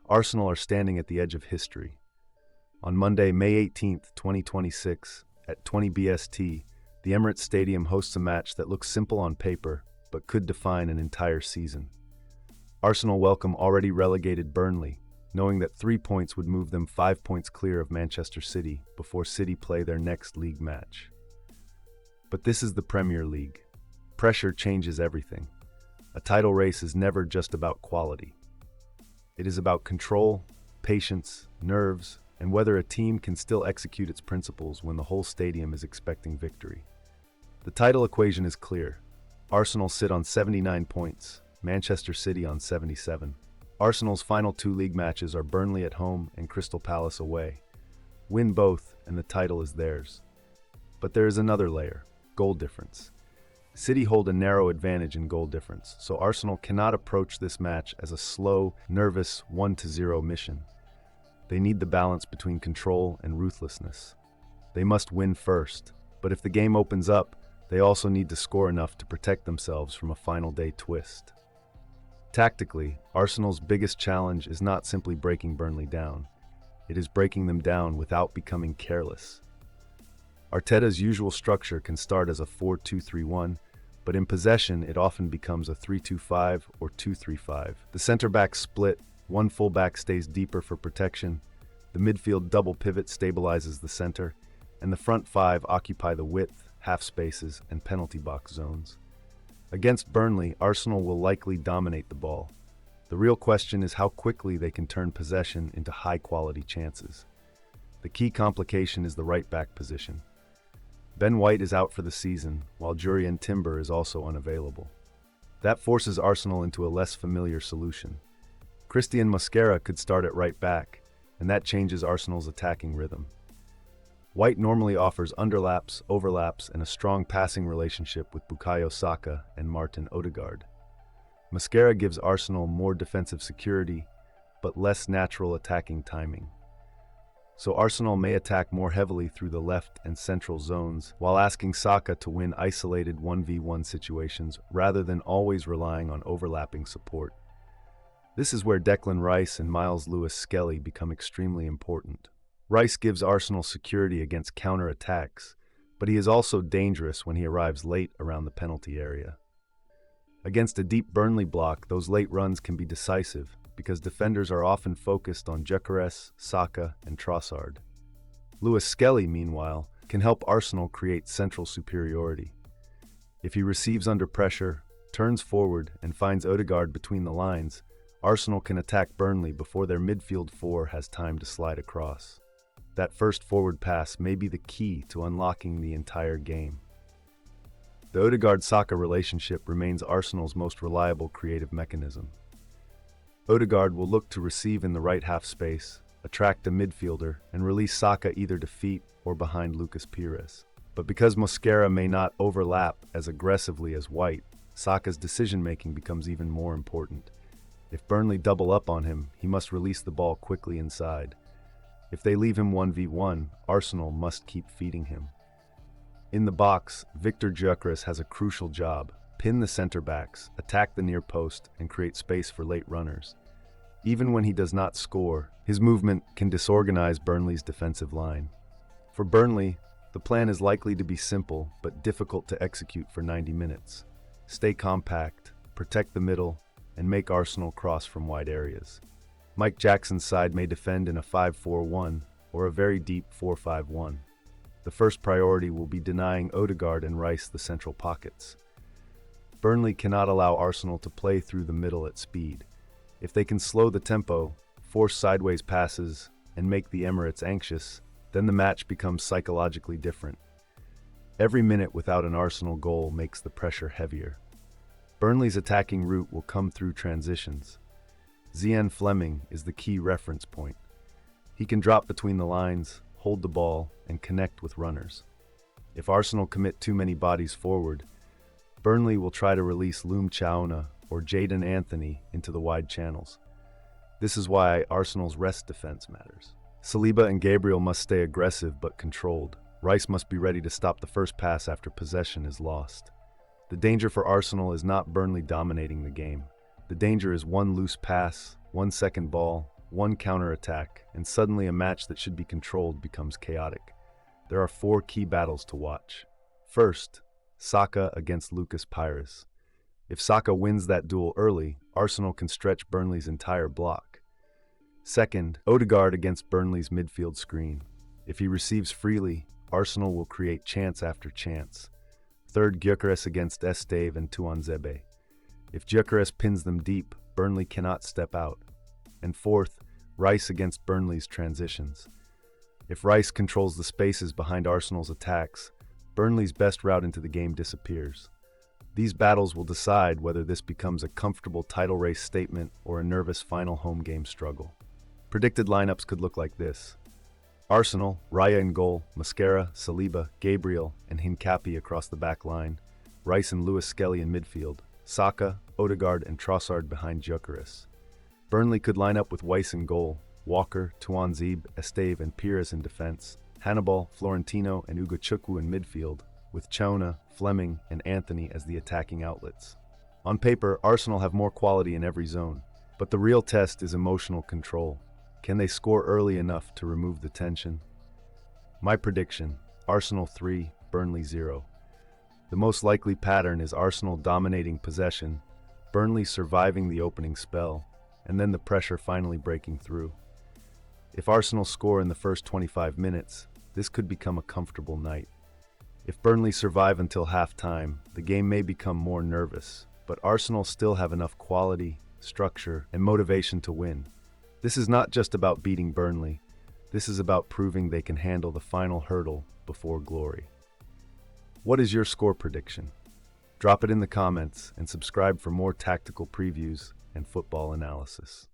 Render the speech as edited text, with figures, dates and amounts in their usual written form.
Arsenal are standing at the edge of history. On Monday, May 18th, 2026, at 20 BST, the Emirates Stadium hosts a match that looks simple on paper, but could define an entire season. Arsenal welcome already relegated Burnley, knowing that 3 points would move them 5 points clear of Manchester City before City play their next league match. But this is the Premier League. Pressure changes everything. A title race is never just about quality. It is about control, patience, nerves, and whether a team can still execute its principles when the whole stadium is expecting victory. The title equation is clear. Arsenal sit on 79 points, Manchester City on 77. Arsenal's final 2 league matches are Burnley at home and Crystal Palace away. Win both, and the title is theirs. But there is another layer: goal difference. City hold a narrow advantage in goal difference, so Arsenal cannot approach this match as a slow, nervous 1-0 mission. They need the balance between control and ruthlessness. They must win first, but if the game opens up, they also need to score enough to protect themselves from a final day twist. Tactically, Arsenal's biggest challenge is not simply breaking Burnley down. It is breaking them down without becoming careless. Arteta's usual structure can start as a 4-2-3-1, but in possession it often becomes a 3-2-5 or 2-3-5. The center-back split, one fullback stays deeper for protection, the midfield double pivot stabilizes the center, and the front 5 occupy the width, half spaces, and penalty box zones. Against Burnley, Arsenal will likely dominate the ball. The real question is how quickly they can turn possession into high-quality chances. The key complication is the right-back position. Ben White is out for the season, while Jurrien Timber is also unavailable. That forces Arsenal into a less familiar solution. Christian Mosquera could start at right back, and that changes Arsenal's attacking rhythm. White normally offers underlaps, overlaps, and a strong passing relationship with Bukayo Saka and Martin Odegaard. Mosquera gives Arsenal more defensive security, but less natural attacking timing. So Arsenal may attack more heavily through the left and central zones, while asking Saka to win isolated 1v1 situations rather than always relying on overlapping support. This is where Declan Rice and Miles Lewis-Skelly become extremely important. Rice gives Arsenal security against counter-attacks, but he is also dangerous when he arrives late around the penalty area. Against a deep Burnley block, those late runs can be decisive, because defenders are often focused on Gyökeres, Saka, and Trossard. Lewis-Skelly, meanwhile, can help Arsenal create central superiority. If he receives under pressure, turns forward, and finds Odegaard between the lines, Arsenal can attack Burnley before their midfield 4 has time to slide across. That first forward pass may be the key to unlocking the entire game. The Odegaard-Saka relationship remains Arsenal's most reliable creative mechanism. Odegaard will look to receive in the right half space, attract a midfielder, and release Saka either to feet or behind Lucas Pires. But because Mosquera may not overlap as aggressively as White, Saka's decision-making becomes even more important. If Burnley double up on him, he must release the ball quickly inside. If they leave him 1v1, Arsenal must keep feeding him. In the box, Victor Gyökeres has a crucial job: pin the center-backs, attack the near post, and create space for late runners. Even when he does not score, his movement can disorganize Burnley's defensive line. For Burnley, the plan is likely to be simple but difficult to execute for 90 minutes. Stay compact, protect the middle, and make Arsenal cross from wide areas. Mike Jackson's side may defend in a 5-4-1 or a very deep 4-5-1. The first priority will be denying Odegaard and Rice the central pockets. Burnley cannot allow Arsenal to play through the middle at speed. If they can slow the tempo, force sideways passes, and make the Emirates anxious, then the match becomes psychologically different. Every minute without an Arsenal goal makes the pressure heavier. Burnley's attacking route will come through transitions. Zian Fleming is the key reference point. He can drop between the lines, hold the ball, and connect with runners. If Arsenal commit too many bodies forward, Burnley will try to release Loum Chauna or Jadon Anthony into the wide channels. This is why Arsenal's rest defense matters. Saliba and Gabriel must stay aggressive but controlled. Rice must be ready to stop the first pass after possession is lost. The danger for Arsenal is not Burnley dominating the game. The danger is one loose pass, 1 second ball, one counter-attack, and suddenly a match that should be controlled becomes chaotic. There are 4 key battles to watch. First, Saka against Lucas Pires. If Saka wins that duel early, Arsenal can stretch Burnley's entire block. Second, Odegaard against Burnley's midfield screen. If he receives freely, Arsenal will create chance after chance. Third, Gyökeres against Esteve and Tuanzebe. If Gyökeres pins them deep, Burnley cannot step out. And fourth, Rice against Burnley's transitions. If Rice controls the spaces behind Arsenal's attacks, Burnley's best route into the game disappears. These battles will decide whether this becomes a comfortable title race statement or a nervous final home game struggle. Predicted lineups could look like this. Arsenal, Raya in goal, Mascara, Saliba, Gabriel, and Hincapié across the back line, Rice and Lewis Skelly in midfield, Saka, Odegaard, and Trossard behind Gyökeres. Burnley could line up with Weiss in goal, Walker, Tuanzebe, Esteve, and Pires in defense, Hannibal, Florentino, and Ugochukwu in midfield, with Chona, Fleming, and Anthony as the attacking outlets. On paper, Arsenal have more quality in every zone, but the real test is emotional control. Can they score early enough to remove the tension? My prediction, Arsenal 3, Burnley 0. The most likely pattern is Arsenal dominating possession, Burnley surviving the opening spell, and then the pressure finally breaking through. If Arsenal score in the first 25 minutes, this could become a comfortable night. If Burnley survive until halftime, the game may become more nervous, but Arsenal still have enough quality, structure, and motivation to win. This is not just about beating Burnley, this is about proving they can handle the final hurdle before glory. What is your score prediction? Drop it in the comments and subscribe for more tactical previews and football analysis.